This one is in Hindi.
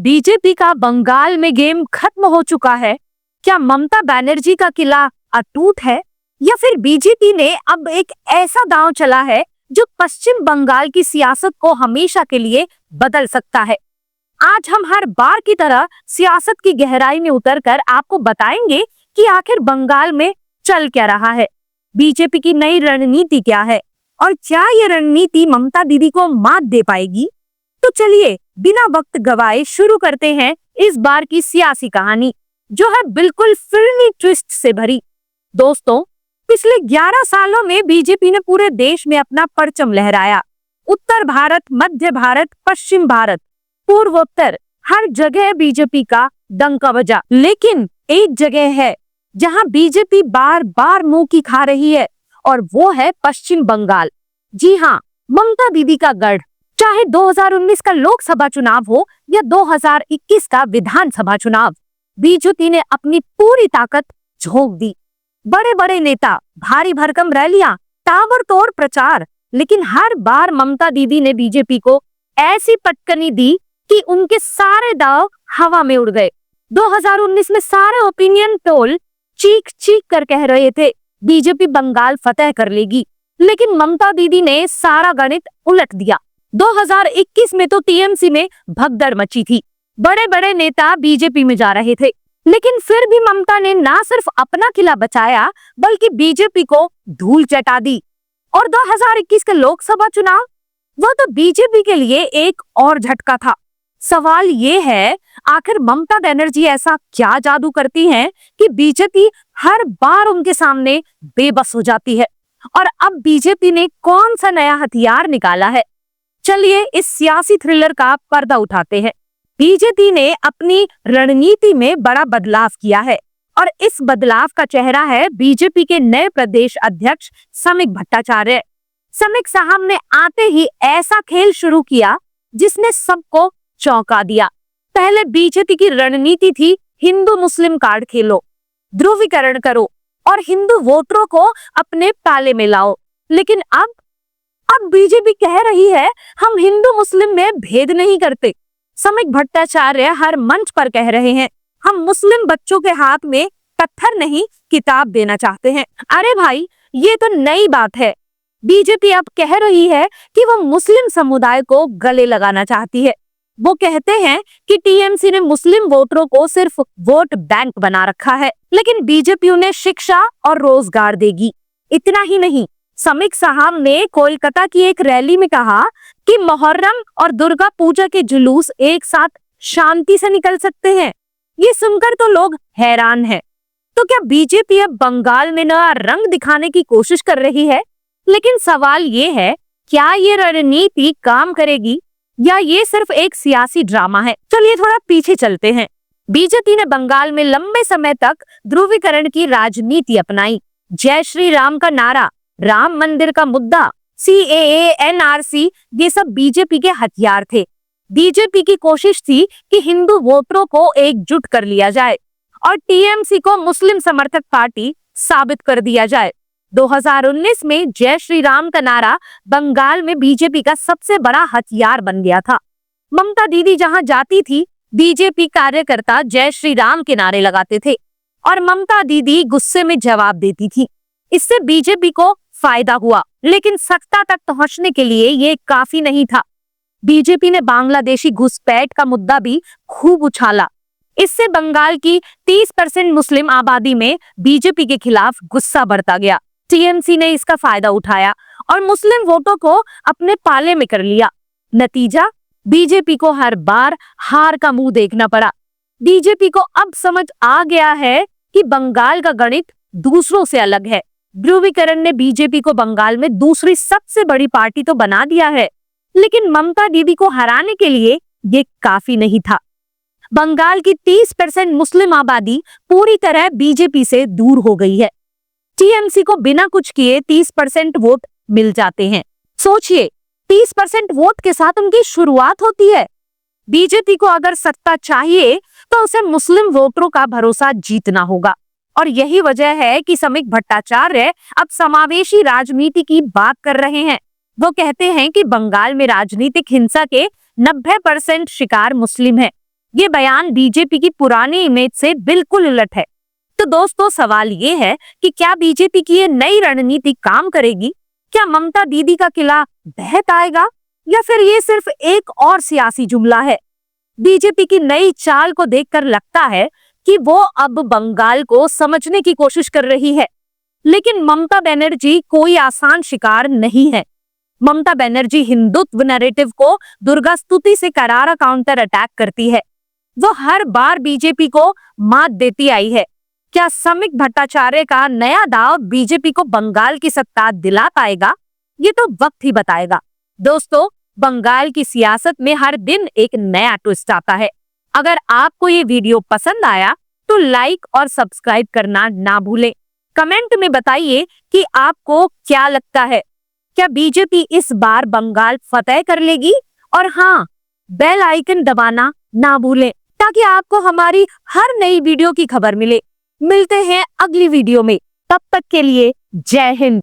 बीजेपी का बंगाल में गेम खत्म हो चुका है? क्या ममता बनर्जी का किला अटूट है, या फिर बीजेपी ने अब एक ऐसा दांव चला है जो पश्चिम बंगाल की सियासत को हमेशा के लिए बदल सकता है? आज हम हर बार की तरह सियासत की गहराई में उतरकर आपको बताएंगे कि आखिर बंगाल में चल क्या रहा है, बीजेपी की नई रणनीति क्या है और क्या ये रणनीति ममता दीदी को मात दे पाएगी। तो चलिए बिना वक्त गवाए शुरू करते हैं इस बार की सियासी कहानी, जो है बिल्कुल फिल्मी ट्विस्ट से भरी। दोस्तों, पिछले 11 सालों में बीजेपी ने पूरे देश में अपना परचम लहराया। उत्तर भारत, मध्य भारत, पश्चिम भारत, पूर्वोत्तर, हर जगह बीजेपी का डंका बजा। लेकिन एक जगह है जहां बीजेपी बार बार मुंह की खा रही है, और वो है पश्चिम बंगाल। जी हाँ, ममता दीदी का गढ़। चाहे 2019 का लोकसभा चुनाव हो या 2021 का विधानसभा चुनाव, बीजेपी ने अपनी पूरी ताकत झोंक दी। बड़े बड़े नेता, भारी भरकम रैलियां, ताबड़तोड़ प्रचार, लेकिन हर बार ममता दीदी ने बीजेपी को ऐसी पटकनी दी कि उनके सारे दांव हवा में उड़ गए। 2019 में सारे ओपिनियन पोल चीख चीख कर कह रहे थे बीजेपी बंगाल फतेह कर लेगी, लेकिन ममता दीदी ने सारा गणित उलट दिया। 2021 में तो टीएमसी में भगदड़ मची थी, बड़े बड़े नेता बीजेपी में जा रहे थे, लेकिन फिर भी ममता ने ना सिर्फ अपना किला बचाया बल्कि बीजेपी को धूल चटा दी। और 2021 का लोकसभा चुनाव, वो तो बीजेपी के लिए एक और झटका था। सवाल ये है, आखिर ममता बनर्जी ऐसा क्या जादू करती हैं कि बीजेपी हर बार उनके सामने बेबस हो जाती है? और अब बीजेपी ने कौन सा नया हथियार निकाला है? चलिए इस सियासी थ्रिलर का पर्दा उठाते हैं। बीजेपी ने अपनी रणनीति में बड़ा बदलाव किया है, और इस बदलाव का चेहरा है बीजेपी के नए प्रदेश अध्यक्ष समीक भट्टाचार्य। समीक साहब ने आते ही ऐसा खेल शुरू किया जिसने सबको चौंका दिया। पहले बीजेपी की रणनीति थी हिंदू मुस्लिम कार्ड खेलो, ध्रुवीकरण करो और हिंदू वोटरों को अपने पाले में लाओ। लेकिन अब बीजेपी कह रही है हम हिंदू मुस्लिम में भेद नहीं करते। समीक भट्टाचार्य हर मंच पर कह रहे हैं हम मुस्लिम बच्चों के हाथ में पत्थर नहीं किताब देना चाहते हैं। अरे भाई, ये तो नई बात है। बीजेपी अब कह रही है कि वो मुस्लिम समुदाय को गले लगाना चाहती है। वो कहते हैं कि टीएमसी ने मुस्लिम वोटरों को सिर्फ वोट बैंक बना रखा है, लेकिन बीजेपी उन्हें शिक्षा और रोजगार देगी। इतना ही नहीं, समीक साहब ने कोलकाता की एक रैली में कहा कि मुहर्रम और दुर्गा पूजा के जुलूस एक साथ शांति से निकल सकते हैं। ये सुनकर तो लोग हैरान हैं। तो क्या बीजेपी अब बंगाल में नया रंग दिखाने की कोशिश कर रही है? लेकिन सवाल ये है, क्या ये रणनीति काम करेगी या ये सिर्फ एक सियासी ड्रामा है? चलिए थोड़ा पीछे चलते हैं। बीजेपी ने बंगाल में लंबे समय तक ध्रुवीकरण की राजनीति अपनाई। जय श्री राम का नारा, राम मंदिर का मुद्दा, सीएए, एनआरसी, ये सब बीजेपी के हथियार थे। बीजेपी की कोशिश थी कि हिंदू वोटरों को एकजुट कर लिया जाए और टीएमसी को मुस्लिम समर्थक पार्टी साबित कर दिया जाए। 2019 में जय श्री राम का नारा बंगाल में बीजेपी का सबसे बड़ा हथियार बन गया था। ममता दीदी जहां जाती थी, बीजेपी कार्यकर्ता जय श्री राम के नारे लगाते थे और ममता दीदी गुस्से में जवाब देती थी। इससे बीजेपी को फायदा हुआ, लेकिन सत्ता तक पहुंचने के लिए ये काफी नहीं था। बीजेपी ने बांग्लादेशी घुसपैठ का मुद्दा भी खूब उछाला। इससे बंगाल की 30% मुस्लिम आबादी में बीजेपी के खिलाफ गुस्सा बढ़ता गया। टीएमसी ने इसका फायदा उठाया और मुस्लिम वोटों को अपने पाले में कर लिया। नतीजा, बीजेपी को हर बार हार का मुंह देखना पड़ा। बीजेपी को अब समझ आ गया है कि बंगाल का गणित दूसरों से अलग है। ध्रुवीकरण ने बीजेपी को बंगाल में दूसरी सबसे बड़ी पार्टी तो बना दिया है, लेकिन ममता दीदी को हराने के लिए ये काफी नहीं था। बंगाल की 30% मुस्लिम आबादी पूरी तरह बीजेपी से दूर हो गई है। टीएमसी को बिना कुछ किए 30% वोट मिल जाते हैं। सोचिए, 30% वोट के साथ उनकी शुरुआत होती है। बीजेपी को अगर सत्ता चाहिए तो उसे मुस्लिम वोटरों का भरोसा जीतना होगा, और यही वजह है कि समीक भट्टाचार्य अब समावेशी राजनीति की बात कर रहे हैं। वो कहते हैं कि बंगाल में राजनीतिक हिंसा के 90% शिकार मुस्लिम हैं, ये बयान बीजेपी की पुरानी इमेज से बिल्कुल उलट है। तो दोस्तों, सवाल ये है कि क्या बीजेपी की ये नई रणनीति काम करेगी? क्या ममता दीदी का किला ढह आएगा या फिर ये सिर्फ एक और सियासी जुमला है? बीजेपी की नई चाल को देखकर लगता है कि वो अब बंगाल को समझने की कोशिश कर रही है। लेकिन ममता बनर्जी कोई आसान शिकार नहीं है। ममता बनर्जी हिंदुत्व नैरेटिव को दुर्गा स्तुति से करारा काउंटर अटैक करती है। वो हर बार बीजेपी को मात देती आई है। क्या समिक भट्टाचार्य का नया दाव बीजेपी को बंगाल की सत्ता दिला पाएगा? ये तो वक्त ही बताएगा। दोस्तों, बंगाल की सियासत में हर दिन एक नया ट्विस्ट आता है। अगर आपको ये वीडियो पसंद आया तो लाइक और सब्सक्राइब करना ना भूलें। कमेंट में बताइए कि आपको क्या लगता है, क्या बीजेपी इस बार बंगाल फतेह कर लेगी? और हाँ, बेल आइकन दबाना ना भूलें ताकि आपको हमारी हर नई वीडियो की खबर मिले। मिलते हैं अगली वीडियो में, तब तक के लिए जय हिंद।